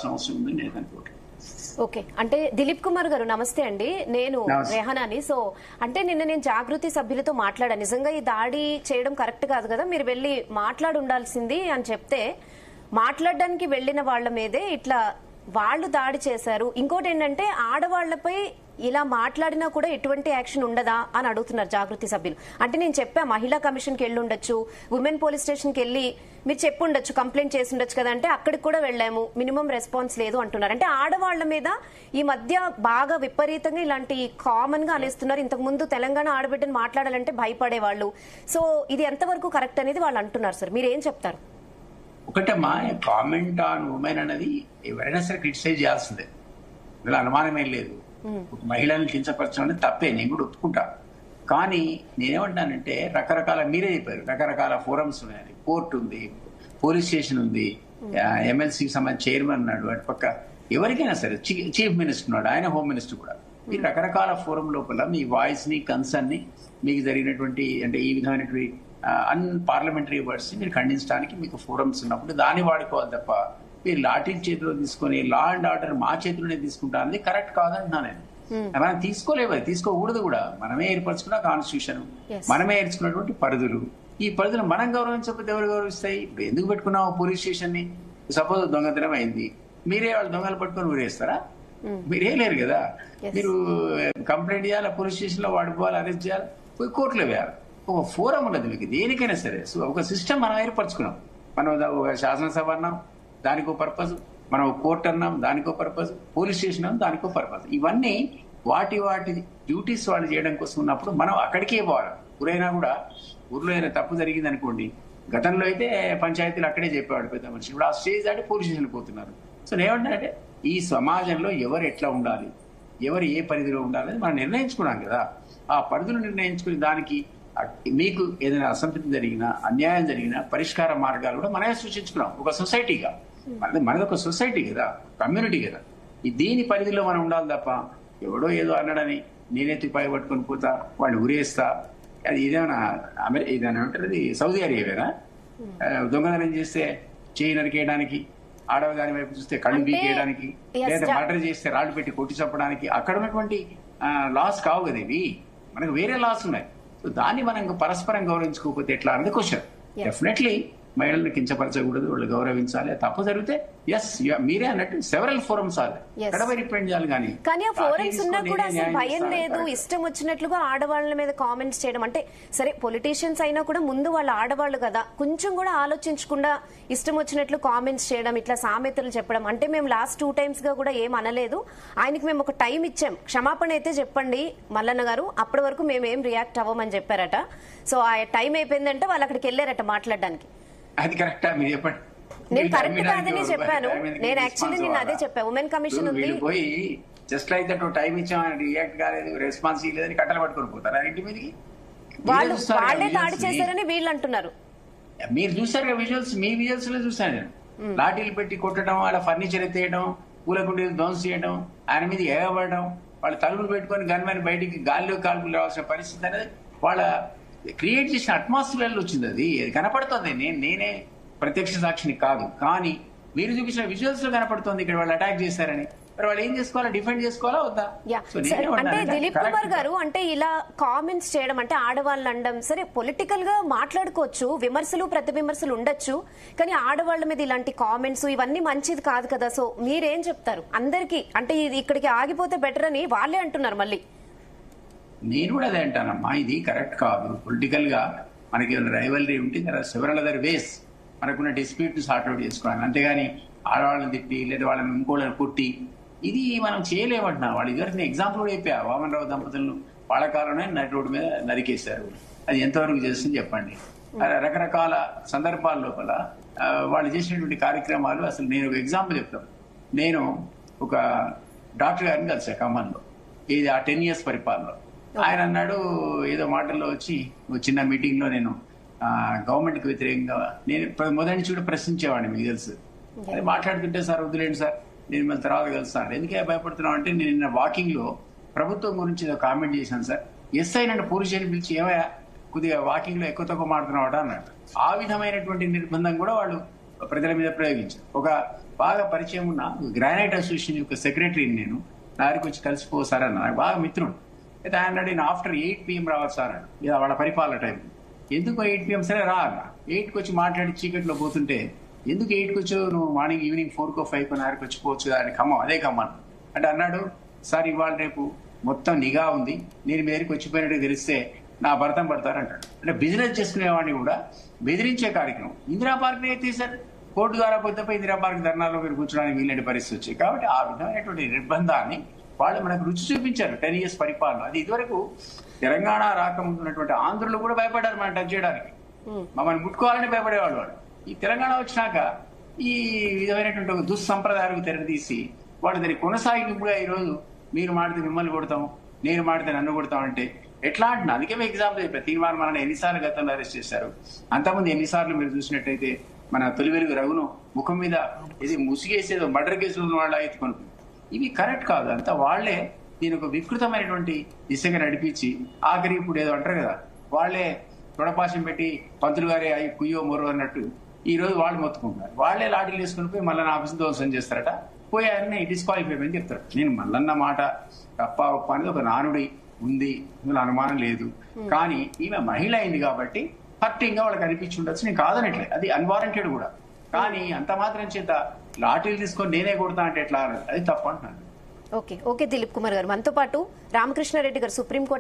అవసరం ఉందని నేను అనుకోవట్లేదు. ఓకే, అంటే దిలీప్ కుమార్ గారు నమస్తే అండి. నేను రెహనాని. సో అంటే నిన్న నేను జాగృతి సభ్యులతో మాట్లాడాను. నిజంగా ఈ దాడి చేయడం కరెక్ట్ కాదు కదా, మీరు వెళ్ళి మాట్లాడి ఉండాల్సింది అని చెప్తే మాట్లాడడానికి వెళ్లిన వాళ్ళ మీదే ఇట్లా వాళ్ళు దాడి చేశారు. ఇంకోటి ఏంటంటే ఆడవాళ్లపై ఇలా మాట్లాడినా కూడా ఎటువంటి యాక్షన్ ఉండదా అని అడుగుతున్నారు జాగృతి సభ్యులు. అంటే నేను చెప్పా మహిళా కమిషన్కి వెళ్ళి ఉండొచ్చు, ఉమెన్ పోలీస్ స్టేషన్కి వెళ్ళి మీరు చెప్పుండొచ్చు, కంప్లైంట్ చేసి ఉండొచ్చు కదా అంటే అక్కడికి కూడా వెళ్ళాము, మినిమం రెస్పాన్స్ లేదు అంటున్నారు. అంటే ఆడవాళ్ల మీద ఈ మధ్య బాగా విపరీతంగా ఇలాంటి కామన్ గా అనేస్తున్నారు. ఇంతకు ముందు తెలంగాణ ఆడబిడ్డను మాట్లాడాలంటే భయపడేవాళ్ళు. సో ఇది ఎంతవరకు కరెక్ట్ అనేది వాళ్ళు అంటున్నారు. సార్ మీరేం చెప్తారు? ఒకటమ్మా, కామెంట్ ఆన్ ఉమెన్ అనేది ఎవరైనా సరే క్రిటిసైజ్ చేయాల్సిందే, ఇలా అనుమానమేం లేదు. మహిళల్ని కించపరచడం అనేది తప్పే, నేను కూడా ఒప్పుకుంటా. కానీ నేనేమంటానంటే రకరకాల, మీరే చెప్పారు రకరకాల ఫోరమ్స్ ఉన్నాయని. కోర్టు ఉంది, పోలీస్ స్టేషన్ ఉంది, ఎమ్మెల్సీకి సంబంధించి చైర్మన్ ఉన్నాడు, అటు పక్క ఎవరికైనా సరే చీఫ్ మినిస్టర్ ఉన్నాడు, ఆయన హోమ్ మినిస్టర్ కూడా. ఈ రకరకాల ఫోరం లోపల మీ వాయిస్ ని, కన్సర్న్ ని, మీకు జరిగినటువంటి అంటే ఈ విధమైనటువంటి పార్లమెంటరీ వర్డ్స్ ని మీరు ఖండించడానికి మీకు ఫోరమ్స్ ఉన్నప్పుడు దాన్ని వాడుకోవాలి తప్ప మీరు లాఠీలు చేతిలో తీసుకొని లా అండ్ ఆర్డర్ మా చేతిలోనే తీసుకుంటా అనేది కరెక్ట్ కాదంటున్నా నేను. మనం తీసుకోలేవు, తీసుకోకూడదు కూడా. మనమే ఏర్పరచుకున్న కాన్స్టిట్యూషన్, మనమే ఏర్చుకున్నటువంటి పరిధులు. ఈ పరిధులు మనం గౌరవించకపోతే ఎవరు గౌరవిస్తాయి? ఇప్పుడు ఎందుకు పెట్టుకున్నావు పోలీస్ స్టేషన్ ని? సపోజ్ దొంగతనం అయింది, మీరే వాళ్ళు దొంగలు పట్టుకొని ఊరేస్తారా? మీరే లేరు కదా. మీరు కంప్లైంట్ చేయాలి, పోలీస్ స్టేషన్ లో వాడుకోవాలి, అరెస్ట్ చేయాలి, పోయి కోర్టులో వేయాలి. ఒక ఫోరం ఉన్నది మీకు దేనికైనా సరే. సో ఒక సిస్టమ్ మనం ఏర్పరచుకున్నాం. మనం ఒక శాసనసభ అన్నాం, దానికో పర్పస్. మనం కోర్టు అన్నాం, దానికో పర్పస్. పోలీస్ స్టేషన్ అన్నాం, దానికో పర్పస్. ఇవన్నీ వాటి డ్యూటీస్ వాళ్ళు చేయడం కోసం ఉన్నప్పుడు మనం అక్కడికే పోవాలి. ఊరైనా కూడా, ఊర్లో అయినా తప్పు జరిగింది అనుకోండి, గతంలో అయితే పంచాయతీలు అక్కడే చెప్పేవాడు పెద్ద మనిషి, ఇప్పుడు ఆ స్టేజ్ దాటి పోలీస్ స్టేషన్ పోతున్నారు. సో నేనేమంటానంటే ఈ సమాజంలో ఎవరు ఎట్లా ఉండాలి, ఎవరు ఏ పరిధిలో ఉండాలని మనం నిర్ణయించుకున్నాం కదా. ఆ పరిధులు నిర్ణయించుకుని దానికి మీకు ఏదైనా అసంతృప్తి జరిగినా, అన్యాయం జరిగినా పరిష్కార మార్గాలు కూడా మనమే సూచించుకున్నాం ఒక సొసైటీగా. మనది ఒక సొసైటీ కదా, కమ్యూనిటీ కదా. దీని పరిధిలో మనం ఉండాలి తప్ప ఎవడో ఏదో అన్నాడని నేనెత్తి పై పట్టుకొని పోతా, వాడిని ఉరేస్తా, అది ఇదేమైనా ఇదేనా అంటారు, అది సౌదీ అరేబియానా? దొంగతనం చేస్తే చేయి నరికేయడానికి, ఆడవదాని వైపు చూస్తే కళ్ళు పీకేయడానికి, లేదా మర్డర్ చేస్తే రాళ్ళు పెట్టి కొట్టి చప్పడానికి అక్కడ ఉన్నటువంటి లాస్ కావు కదా ఇవి. మనకు వేరే లాస్ ఉన్నాయి. సో దాన్ని మనం పరస్పరం గౌరవించుకోకపోతే ఎట్లా అన్నది క్వశ్చన్. డెఫినెట్లీ మహిళలను కించపరచకూడదు, వాళ్ళు గౌరవించాలి. తప్పు జరిగితే ఎస్ మీరే అన్నట్టు సెవరల్ ఫోరమ్స్ రిప్రెంట్ చేయాలి. కానీ ఆ ఫోరమ్స్ ఉన్నా కూడా అసలు భయం లేదు, ఇష్టం వచ్చినట్లుగా ఆడవాళ్ళ మీద కామెంట్స్ చేయడం. అంటే సరే పొలిటీషియన్స్ అయినా కూడా ముందు వాళ్ళు ఆడవాళ్ళు కదా, కొంచెం కూడా ఆలోచించకుండా ఇష్టం వచ్చినట్లు కామెంట్స్ చేయడం, ఇట్లా సామెతలు చెప్పడం. అంటే మేము లాస్ట్ 2 times గా కూడా ఏం అనలేదు, ఆయనకి మేము ఒక టైం ఇచ్చాం, క్షమాపణ అయితే చెప్పండి మల్లన్న గారు, అప్పటి వరకు మేము ఏం రియాక్ట్ అవ్వమని చెప్పారట. సో ఆ టైం అయిపోయిందంటే వాళ్ళు అక్కడికి వెళ్ళారట మాట్లాడడానికి. అది కరెక్టా? మీరు చెప్పండి. నేను కరెక్ట్ కాదని చెప్పాను. నేను యాక్చువల్లీ నేను అదే చెప్పాను, ఉమెన్ కమిషన్ ఉంది, పోయి జస్ట్ లైక్ దట్ టైం ఇచ్చామని రియాక్ట్ కాలేదు, రెస్పాన్స్ ఇవ్వలేదని కట్టలు పట్టుకొని పోతారు ఇంటి మీదకి. వాళ్ళే దాడి చేశారని వీళ్ళు అంటున్నారు. మీరు చూసారు కదా విజువల్స్, మీ విజువల్స్ లో చూసాను నేను. లాఠీలు పెట్టి కొట్టడం, వాళ్ళ ఫర్నిచర్ ఎత్తేయడం, పూలకుండీలు ధ్వంసం చేయడం, ఆయన మీద ఎగబడడం, వాళ్ళ తలుపులు పెట్టుకొని గన్మెన్ బయటికి గాలిలో కాల్పులు రావాల్సిన పరిస్థితి అనేది వాళ్ళ క్రియేట్ చేసిన అట్మాస్ఫియర్ లో వచ్చింది. అది కనపడుతుంది. నేనే ప్రత్యక్ష సాక్షిని కాదు, కానీ మీరు చూపించిన విజువల్స్ లో కనపడుతుంది ఇక్కడ వాళ్ళు అటాక్ చేశారని. మరి వాళ్ళు ఏం చేసుకోవాలా, డిఫెండ్ చేసుకోవాలా వద్దా? అంటే దిలీప్ కుమార్ గారు, అంటే ఇలా కామెంట్స్ చేయడం అంటే ఆడవాళ్ళు అనడం సరే, పొలిటికల్ గా మాట్లాడుకోవచ్చు, విమర్శలు ప్రతి విమర్శలు ఉండొచ్చు, కానీ ఆడవాళ్ల మీద ఇలాంటి కామెంట్స్ ఇవన్నీ మంచిది కాదు కదా. సో మీరేం చెప్తారు అందరికి? అంటే ఇది ఇక్కడికి ఆగిపోతే బెటర్ అని వాళ్ళే అంటున్నారు మళ్ళీ. నేను కూడా అదే అంటానమ్మా, ఇది కరెక్ట్ కాదు. పొలిటికల్ గా మనకి రైవలరీ ఉంటే సెవరల్ అదర్ వేస్ మనకున్న డిస్ప్యూట్ సార్ట్అవుట్ చేసుకోవాలి, అంతేగాని ఆడవాళ్ళని తిట్టి లేదా వాళ్ళని ఇంకోళ్ళని కొట్టి ఇది మనం చేయలేమంటున్నా. వాళ్ళు ఇద్దరికి ఎగ్జాంపుల్ కూడా చెప్పా, వామన్ రావు దంపతులను వాళ్ళ కాలంలోనే నడి రోడ్డు మీద నరికేశారు. అది ఎంతవరకు చేస్తుంది చెప్పండి. రకరకాల సందర్భాల లోపల వాళ్ళు చేసినటువంటి కార్యక్రమాలు, అసలు నేను ఒక ఎగ్జాంపుల్ చెప్తాను. నేను ఒక డాక్టర్ గారిని కలిసా ఖమ్మంలో, ఇది ఆ 10 years పరిపాలనలో. ఆయన అన్నాడు ఏదో మాటల్లో వచ్చి, చిన్న మీటింగ్ లో నేను గవర్నమెంట్ కి వ్యతిరేకంగా నేను మొదటి నుంచి కూడా ప్రశ్నించేవాడిని, మీకు తెలుసు. అది మాట్లాడుతుంటే సార్ వదిలేండి సార్, నేను మళ్ళీ తర్వాత కలుస్తాను. ఎందుకే భయపడుతున్నావు అంటే, నేను నిన్న వాకింగ్ లో ప్రభుత్వం గురించి ఏదో కామెంట్ చేశాను సార్. ఎస్ఐ నన్ను పోలీసుని పిలిచి ఏమయ్యా కొద్దిగా వాకింగ్ లో ఎక్కువ తక్కువ మాట్లాడుతున్నావాట అన్నాడు. ఆ విధమైనటువంటి నిర్బంధం కూడా వాళ్ళు ప్రజల మీద ప్రయోగించారు. ఒక బాగా పరిచయం ఉన్న గ్రానైట్ అసోసియేషన్ యొక్క సెక్రటరీని నేను. నా దగ్గరికి వచ్చి కలిసిపో సార్ అన్న, నాకు బాగా మిత్రుడు. అయితే ఆయన నేను ఆఫ్టర్ 8 PM రావాలి సార్ అన్న, ఇక వాళ్ళ పరిపాలన టైం. ఎందుకు 8 PM? సరే రా అన్న. 8కి వచ్చి మాట్లాడి చీకట్లో పోతుంటే, ఎందుకు 8కి వచ్చావు నువ్వు, మార్నింగ్ ఈవినింగ్ 4కో 5కో నారికి వచ్చిపోవచ్చు అని. ఖమ్మం, అదే ఖమ్మం అంటే అన్నాడు. సార్ ఇవాళ రేపు మొత్తం నిఘా ఉంది, నేను మీ దగ్గరికి వచ్చిపోయినట్టు తెలిస్తే నా భర్తం పడతారు అంటాడు. అంటే బిజినెస్ చేసుకునేవాడిని కూడా బెదిరించే కార్యక్రమం. ఇందిరా పార్క్ అయితే సార్ కోర్టు ద్వారా పోతే ఇందిరా పార్క్ ధర్నాలో మీరు కూర్చోడానికి వీలైన పరిస్థితి వచ్చాయి. కాబట్టి ఆ విధమైనటువంటి నిర్బంధాన్ని వాళ్ళు మనకు రుచి చూపించారు 10 years పరిపాలన. అది ఇదివరకు తెలంగాణ రాకముందు ఉన్నటువంటి ఆంధ్రులు కూడా భయపడ్డారు మనం టచ్ చేయడానికి, మమ్మల్ని ముట్టుకోవాలని భయపడేవాళ్ళు వాళ్ళు. ఈ తెలంగాణ వచ్చినాక ఈ విధమైనటువంటి ఒక దుస్సంప్రదాయాలకు తెరదీసి వాళ్ళు దాన్ని కొనసాగింపుగా ఈరోజు మీరు మాడితే మిమ్మల్ని కొడతాం, నేను మాడితే నన్ను కొడతాం అంటే ఎట్లా అంటున్నా. అందుకే మీకు ఎగ్జాంపుల్ చెప్పారు. తీర్మానం మనల్ని ఎన్నిసార్లు గతంలో అరెస్ట్ చేశారు, అంతకుముందు ఎన్నిసార్లు మీరు చూసినట్టయితే మన తొలి వెలుగు రఘును ముఖం మీద ఇది ముసిగేసేదో మర్డర్ కేసులు ఉన్న వాళ్ళ ఎత్తుకొనుకుంది. ఇవి కరెక్ట్ కాదు. అంతా వాళ్లే దీని ఒక వికృతమైనటువంటి దిశగా నడిపించి ఆఖరి ఇప్పుడు ఏదో అంటారు కదా, వాళ్లే తొడపాశం పెట్టి పంతులు గారే అయి కుయ్యో మొర్రో అన్నట్టు ఈ రోజు వాళ్ళు మొత్తుకుంటున్నారు. వాళ్లే లాఠీలు వేసుకుని పోయి మళ్ళీ ఆఫీస్ ధ్వంసం చేస్తారట, పోయి ఆయన్ని డిస్క్వాలిఫై అని చెప్తారు. నేను మల్లన్న మాట తప్ప ఒప్ప అనేది ఒక నానుడి ఉంది, ఇందులో అనుమానం లేదు. కానీ ఈమె మహిళ అయింది కాబట్టి హర్టింగ్ గా వాళ్ళకి అనిపించి ఉండొచ్చు, నేను కాదనట్లే, అది అన్వారంటెడ్ కూడా. కానీ అంత మాత్రం చేత లాఠీలు తీసుకొని నేనే కొడతా అంటే ఎట్లా, అది తప్పు అంటున్నాను. ఓకే దిలీప్ కుమార్ గారు, మనతో పాటు రామకృష్ణారెడ్డి గారు సుప్రీంకోర్టు